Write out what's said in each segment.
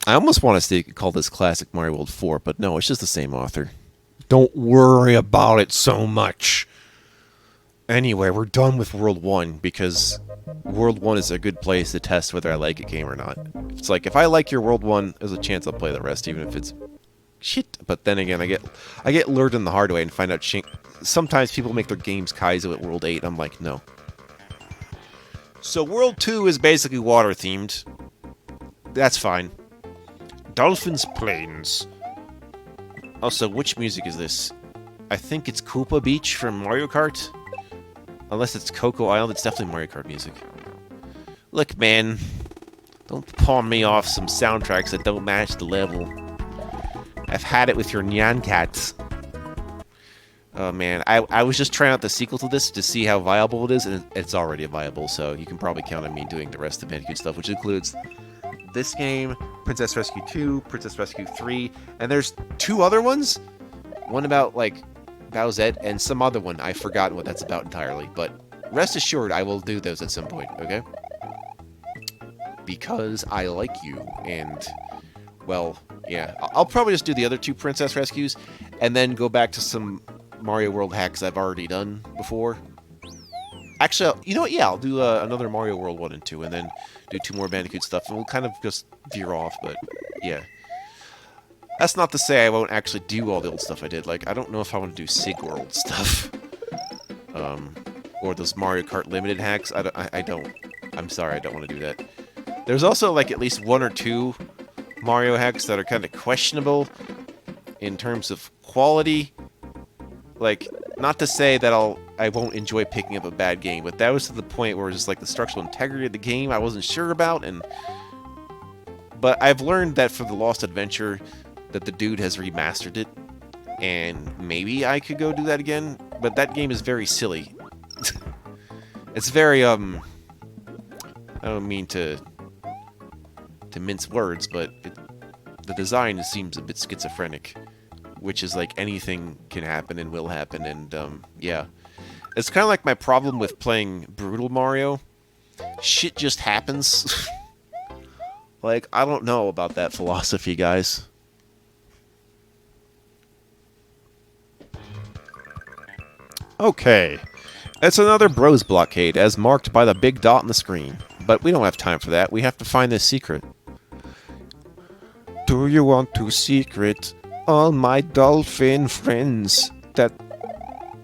I almost want to call this Classic Mario World 4, but no, it's just the same author. Don't worry about it so much. Anyway, we're done with World 1 because World 1 is a good place to test whether I like a game or not. It's like, if I like your World 1, there's a chance I'll play the rest, even if it's shit. But then again, I get lured in the hard way and find out sometimes people make their games Kaizo at World 8. I'm like, no. So World 2 is basically water themed. That's fine. Dolphins Plains. Also, which music is this? I think it's Koopa Beach from Mario Kart. Unless it's Coco Island, it's definitely Mario Kart music. Look, man, don't pawn me off some soundtracks that don't match the level. I've had it with your Nyan Cats. Oh man, I was just trying out the sequel to this to see how viable it is, and it's already viable, so you can probably count on me doing the rest of Bandicoot stuff, which includes this game, Princess Rescue 2, Princess Rescue 3, and there's 2 other ones? One about, like, Bowsette, and some other one. I've forgotten what that's about entirely, but rest assured I will do those at some point, okay? Because I like you, and, well, yeah. I'll probably just do the other 2 Princess Rescues, and then go back to some Mario World hacks I've already done before. Actually, you know what? Yeah, I'll do another Mario World 1 and 2, and then do 2 more Bandicoot stuff, and we'll kind of just veer off, but yeah. That's not to say I won't actually do all the old stuff I did. Like, I don't know if I want to do Sig World stuff. Or those Mario Kart Limited hacks. I don't. I'm sorry, I don't want to do that. There's also, like, at least 1 or 2 Mario hacks that are kind of questionable in terms of quality. Like, not to say that I won't enjoy picking up a bad game, but that was to the point where just like the structural integrity of the game I wasn't sure about, but I've learned that for the Lost Adventure that the dude has remastered it, and maybe I could go do that again, but that game is very silly. It's very I don't mean to mince words, but the design seems a bit schizophrenic. Which is like anything can happen and will happen, and yeah. It's kind of like my problem with playing Brutal Mario. Shit just happens. Like, I don't know about that philosophy, guys. Okay. It's another Bros blockade, as marked by the big dot on the screen. But we don't have time for that. We have to find this secret. Do you want to secret all my dolphin friends?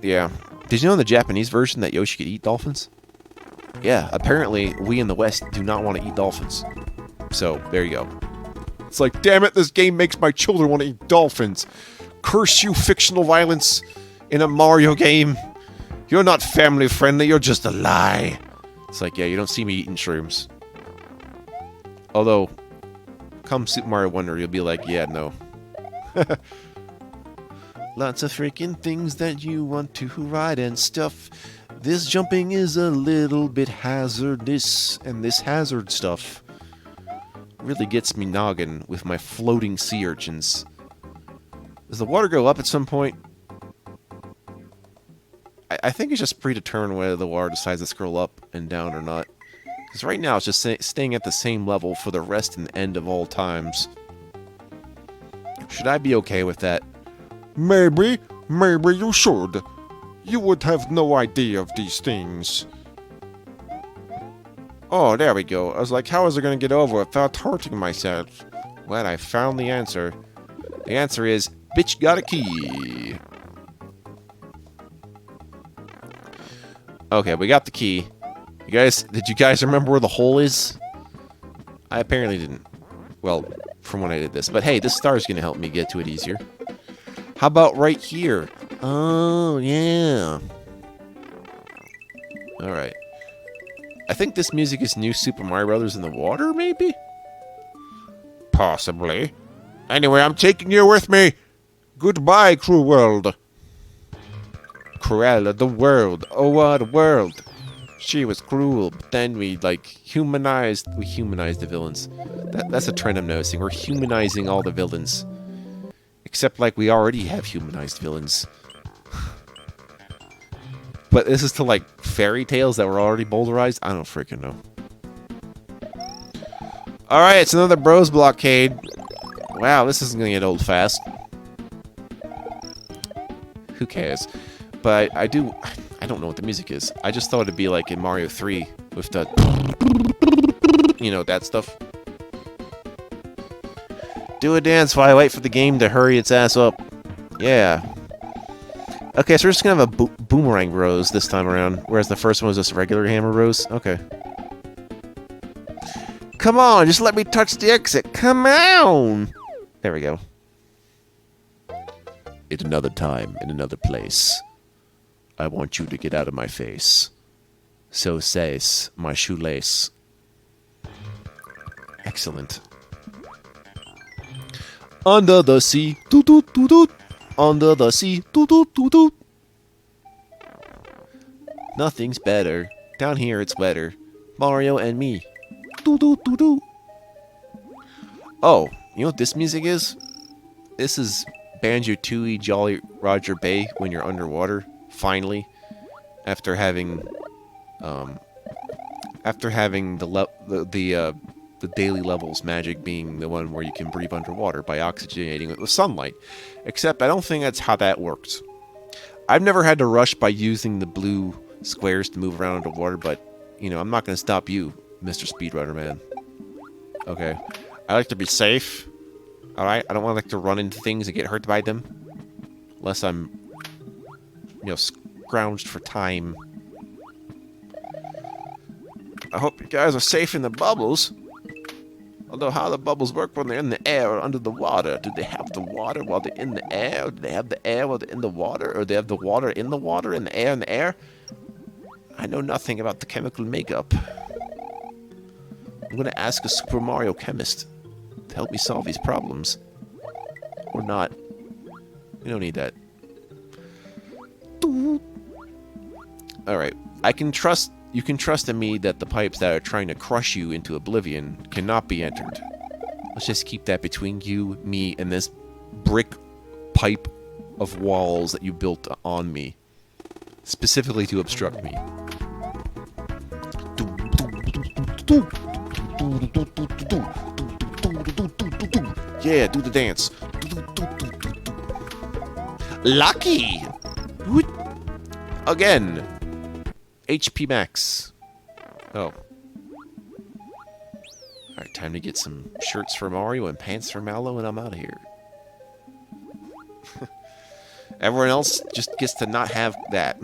Yeah. Did you know in the Japanese version that Yoshi could eat dolphins? Yeah, apparently we in the West do not want to eat dolphins. So, there you go. It's like, damn it, this game makes my children want to eat dolphins. Curse you, fictional violence in a Mario game. You're not family friendly, you're just a lie. It's like, yeah, you don't see me eating shrooms. Although, come Super Mario Wonder, you'll be like, yeah, no. Lots of freaking things that you want to ride and stuff. This jumping is a little bit hazardous, and this hazard stuff really gets me noggin with my floating sea urchins. Does the water go up at some point? I think it's just predetermined whether the water decides to scroll up and down or not. Because right now it's just staying at the same level for the rest and end of all times. Should I be okay with that? Maybe you should. You would have no idea of these things. Oh, there we go. I was like, how was I going to get over without hurting myself? Well, I found the answer. The answer is, bitch got a key. Okay, we got the key. Did you guys remember where the hole is? I apparently didn't. Well, from when I did this. But hey, this star is going to help me get to it easier. How about right here? Oh, yeah. Alright. I think this music is New Super Mario Brothers in the water, maybe? Possibly. Anyway, I'm taking you with me. Goodbye, cruel world. Cruella, the world. Oh, what a world. She was cruel, but then we humanized the villains. That's a trend I'm noticing. We're humanizing all the villains. Except, like, we already have humanized villains. But this is to, like, fairy tales that were already boulderized? I don't freaking know. Alright, it's another bros blockade. Wow, this isn't gonna get old fast. Who cares? But I don't know what the music is. I just thought it'd be like in Mario 3 with the, you know, that stuff. Do a dance while I wait for the game to hurry its ass up. Yeah. Okay, so we're just gonna have a boomerang rose this time around, whereas the first one was just a regular hammer rose. Okay. Come on, just let me touch the exit. Come on! There we go. At another time, in another place, I want you to get out of my face. So says my shoelace. Excellent. Under the sea, doot doot doot doot. Under the sea, doot doot doot doot. Nothing's better. Down here it's wetter. Mario and me. Doot doot doot doot. Oh, you know what this music is? This is Banjo-Tooie Jolly Roger Bay when you're underwater. Finally, after having the daily levels magic being the one where you can breathe underwater by oxygenating it with sunlight. Except I don't think that's how that works. I've never had to rush by using the blue squares to move around underwater, but, you know, I'm not going to stop you, Mr. Speedrunner Man. Okay. I like to be safe. Alright? I don't want to like to run into things and get hurt by them. Unless I'm, you know, scrounged for time. I hope you guys are safe in the bubbles. Although how the bubbles work when they're in the air or under the water? Do they have the water while they're in the air? Or do they have the air while they're in the water? Or do they have the water in the water and the air in the air? I know nothing about the chemical makeup. I'm going to ask a Super Mario chemist to help me solve these problems. Or not. We don't need that. Alright. You can trust in me that the pipes that are trying to crush you into oblivion cannot be entered. Let's just keep that between you, me, and this brick pipe of walls that you built on me. Specifically to obstruct me. Yeah, do the dance. Lucky! Again! HP max. Oh. Alright, time to get some shirts for Mario and pants for Mallow, and I'm out of here. Everyone else just gets to not have that.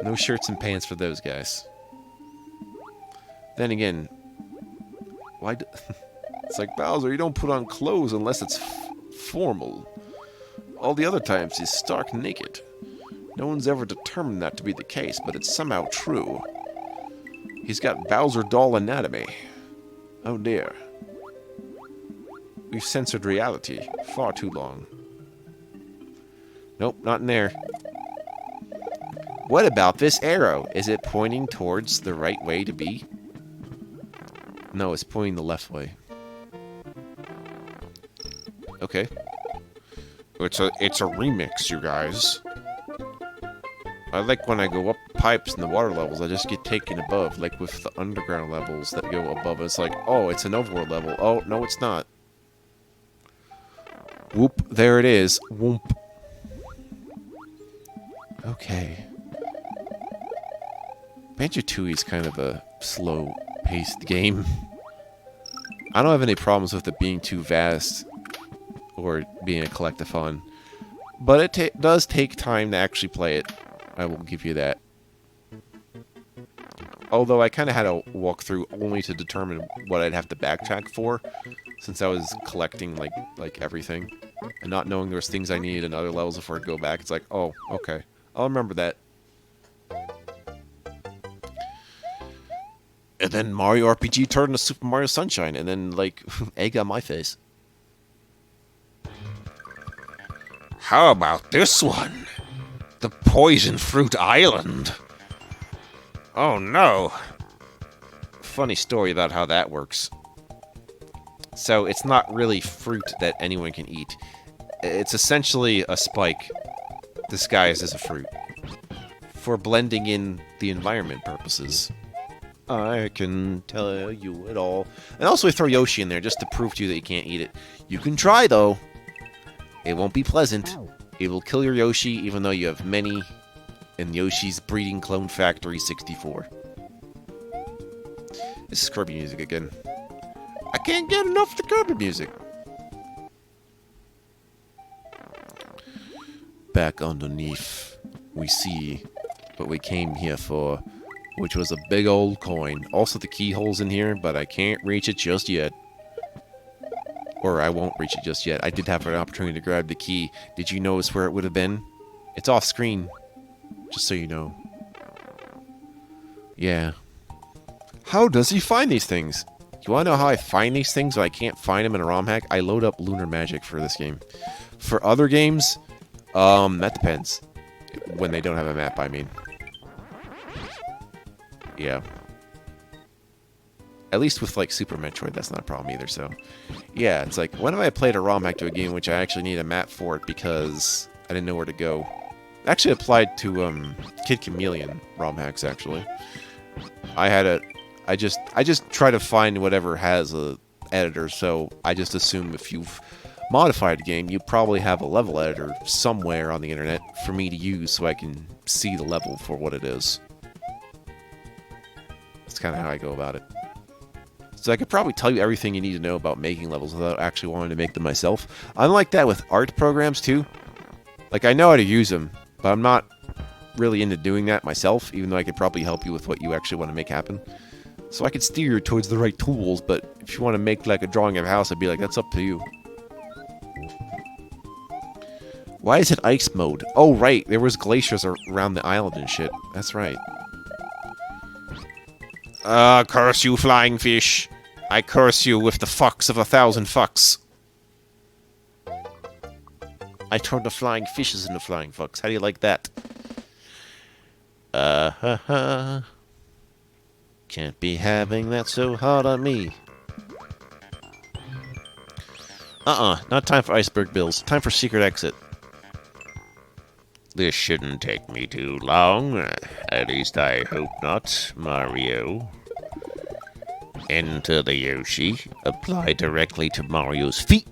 No shirts and pants for those guys. Then again, why do it's like, Bowser, you don't put on clothes unless it's formal. All the other times he's stark naked. No one's ever determined that to be the case, but it's somehow true. He's got Bowser doll anatomy. Oh dear. We've censored reality far too long. Nope, not in there. What about this arrow? Is it pointing towards the right way to be? No, it's pointing the left way. Okay. It's a remix, you guys. I like when I go up pipes in the water levels, I just get taken above, like with the underground levels that go above. It's like, oh, it's an overworld level. Oh, no, it's not. Whoop, there it is. Whoop. Okay. Banjo-Tooie is kind of a slow-paced game. I don't have any problems with it being too vast or being a collectathon, but it does take time to actually play it. I will give you that. Although I kind of had to walk through only to determine what I'd have to backtrack for, since I was collecting like everything, and not knowing there was things I needed in other levels before I go back. It's like, oh, okay, I'll remember that. And then Mario RPG turned into Super Mario Sunshine, and then like egg on my face. How about this one? The Poison Fruit Island. Oh no. Funny story about how that works. So it's not really fruit that anyone can eat. It's essentially a spike disguised as a fruit for blending in the environment purposes. I can tell you it all. And also we throw Yoshi in there just to prove to you that you can't eat it. You can try, though. It won't be pleasant. It will kill your Yoshi, even though you have many in Yoshi's Breeding Clone Factory 64. This is Kirby music again. I can't get enough of the Kirby music. Back underneath, we see what we came here for, which was a big old coin. Also the keyhole's in here, but I can't reach it just yet. Or I won't reach it just yet. I did have an opportunity to grab the key. Did you notice where it would have been? It's off screen. Just so you know. Yeah. How does he find these things? You want to know how I find these things when I can't find them in a ROM hack? I load up Lunar Magic for this game. For other games, that depends. When they don't have a map, I mean. Yeah. At least with, like, Super Metroid, that's not a problem either, so... Yeah, it's like, when have I played a ROM hack to a game in which I actually need a map for it because I didn't know where to go? Actually applied to, Kid Chameleon ROM hacks, actually. I just try to find whatever has a editor, so I just assume if you've modified a game, you probably have a level editor somewhere on the internet for me to use so I can see the level for what it is. That's kind of how I go about it. So I could probably tell you everything you need to know about making levels without actually wanting to make them myself. I'm like that with art programs, too. Like, I know how to use them, but I'm not really into doing that myself, even though I could probably help you with what you actually want to make happen. So I could steer you towards the right tools, but if you want to make, like, a drawing of a house, I'd be like, that's up to you. Why is it ice mode? Oh, right, there was glaciers around the island and shit. That's right. Curse you, flying fish. I curse you with the fucks of 1,000 fucks. I turned the flying fishes into flying fucks. How do you like that? Can't be having that so hard on me. Not time for iceberg bills. Time for secret exit. This shouldn't take me too long. At least I hope not, Mario. Enter the Yoshi. Apply directly to Mario's feet.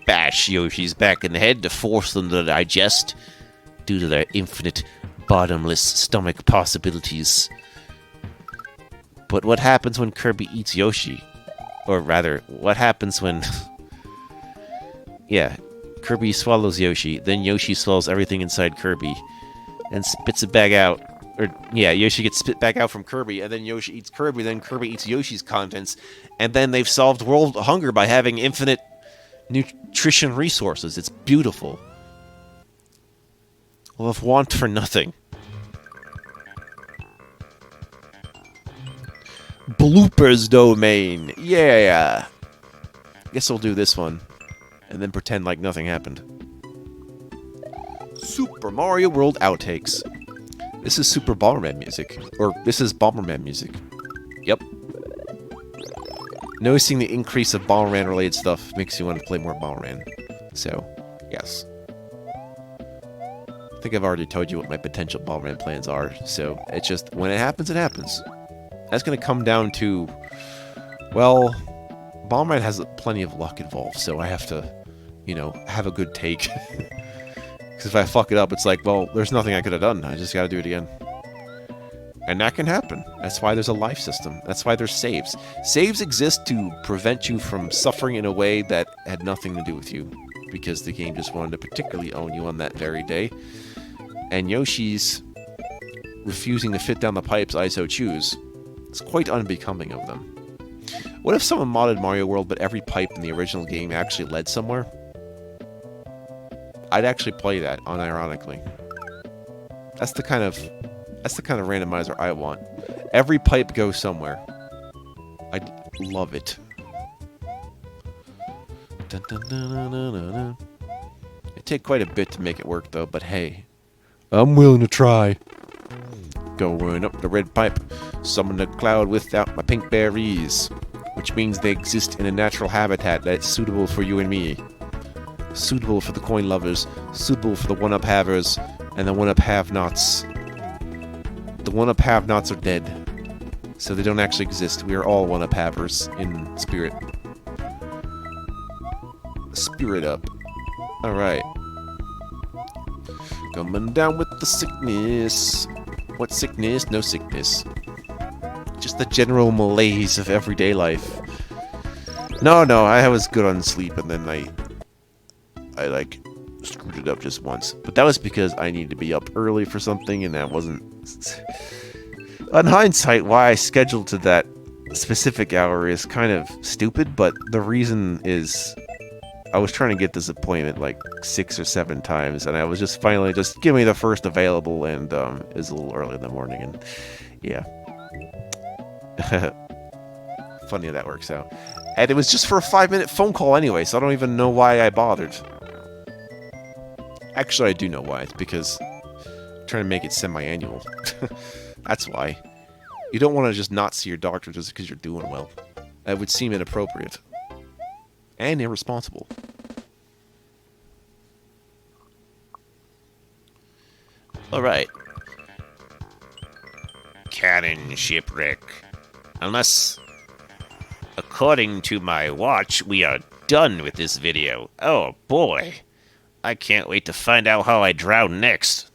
Bash Yoshi's back and head to force them to digest due to their infinite, bottomless stomach possibilities. But what happens when Kirby eats Yoshi? Or rather, what happens when... Yeah, Kirby swallows Yoshi, then Yoshi swallows everything inside Kirby, and spits it back out. Or, yeah, Yoshi gets spit back out from Kirby, and then Yoshi eats Kirby, then Kirby eats Yoshi's contents, and then they've solved world hunger by having infinite nutrition resources. It's beautiful. We'll have want for nothing. Bloopers domain. Yeah. Guess we'll do this one. And then pretend like nothing happened. Super Mario World outtakes. This is Super Bomberman music. Or, this is Bomberman music. Yep. Noticing the increase of Bomberman-related stuff makes you want to play more Bomberman. So, yes. I think I've already told you what my potential Bomberman plans are, so it's just, when it happens, it happens. That's going to come down to, well, Bomberman has plenty of luck involved, so I have to, you know, have a good take. Because if I fuck it up, it's like, well, there's nothing I could have done. I just gotta do it again. And that can happen. That's why there's a life system. That's why there's saves. Saves exist to prevent you from suffering in a way that had nothing to do with you. Because the game just wanted to particularly own you on that very day. And Yoshi's refusing to fit down the pipes I so choose. It's quite unbecoming of them. What if someone modded Mario World, but every pipe in the original game actually led somewhere? I'd actually play that, unironically. That's the kind of randomizer I want. Every pipe goes somewhere. I'd love it. Dun, dun, dun, dun, dun, dun, dun. It'd take quite a bit to make it work, though, but hey. I'm willing to try. Going up the red pipe. Summon a cloud without my pink berries. Which means they exist in a natural habitat that's suitable for you and me. Suitable for the coin lovers. Suitable for the one-up havers. And the one-up have-nots. The one-up have-nots are dead. So they don't actually exist. We are all one-up-havers in spirit. Spirit up. Alright. Coming down with the sickness. What sickness? No sickness. Just the general malaise of everyday life. No, I was good on sleep, and then I like, screwed it up just once. But that was because I needed to be up early for something, and that wasn't... On hindsight, why I scheduled to that specific hour is kind of stupid, but the reason is... I was trying to get this appointment like 6 or 7 times, and I was just finally just give me the first available, and it was a little early in the morning, and yeah. Funny how that works out. And it was just for a 5-minute phone call anyway, so I don't even know why I bothered. Actually, I do know why. It's because I'm trying to make it semi-annual. That's why. You don't want to just not see your doctor just because you're doing well. That would seem inappropriate. And irresponsible. Alright. Cannon shipwreck. Unless, according to my watch, we are done with this video. Oh boy. I can't wait to find out how I drown next.